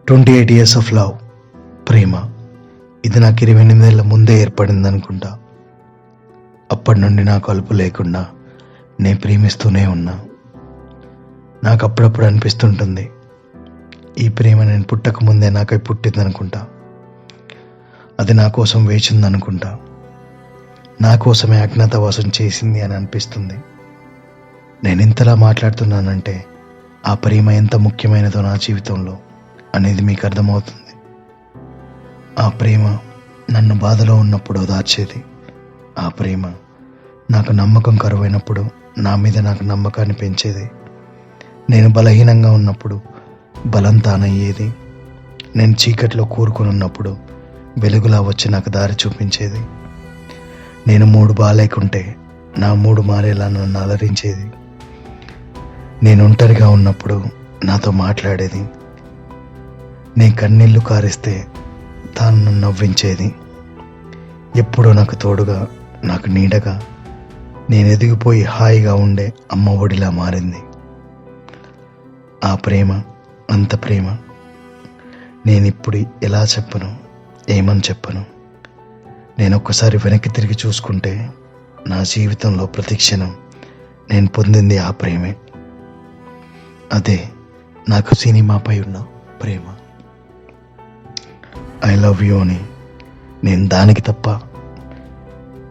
28 years of love. ప్రేమ ఇది నాకు 28 ఏళ్ళ ముందే ఏర్పడింది అనుకుంటా. అప్పటి నుండి నాకు అలుపు లేకుండా నేను ప్రేమిస్తూనే ఉన్నా. నాకు అప్పుడప్పుడు అనిపిస్తుంటుంది, ఈ ప్రేమ నేను పుట్టక ముందే నాకై పుట్టింది అనుకుంటా. అది నా కోసం వేచింది అనుకుంటా. నా కోసమే అజ్ఞాతవాసం చేసింది అని అనిపిస్తుంది. నేను ఇంతలా మాట్లాడుతున్నానంటే ఆ ప్రేమ ఎంత ముఖ్యమైనదో నా జీవితంలో అనేది మీకు అర్థమవుతుంది. ఆ ప్రేమ నన్ను బాధలో ఉన్నప్పుడు ఓదార్చేది. ఆ ప్రేమ నాకు నమ్మకం కరువైనప్పుడు నా మీద నాకు నమ్మకాన్ని పెంచేది. నేను బలహీనంగా ఉన్నప్పుడు బలం తానయ్యేది. నేను చీకట్లో కూరుకొని ఉన్నప్పుడు వెలుగులా వచ్చి నాకు దారి చూపించేది. నేను మూడు బాలేకుంటే నా మూడు మారేలా నన్ను అలరించేది. నేను ఒంటరిగా ఉన్నప్పుడు నాతో మాట్లాడేది. నేను కన్నీళ్లు కారిస్తే తాను నన్ను నవ్వించేది. ఎప్పుడూ నాకు తోడుగా, నాకు నీడగా, నేను ఎదిగిపోయి హాయిగా ఉండే అమ్మ ఒడిలా మారింది. ఆ ప్రేమ, అంత ప్రేమ నేనిప్పుడు ఎలా చెప్పను, ఏమని చెప్పను. నేను ఒక్కసారి వెనక్కి తిరిగి చూసుకుంటే నా జీవితంలో ప్రతి క్షణం నేను పొందింది ఆ ప్రేమే. అదే నాకు సినిమాపై ఉన్న ప్రేమ. ఐ లవ్ యూ అని నేను దానికి తప్ప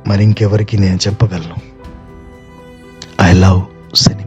మరింకెవరికి నేను చెప్పగలను. I love cinema.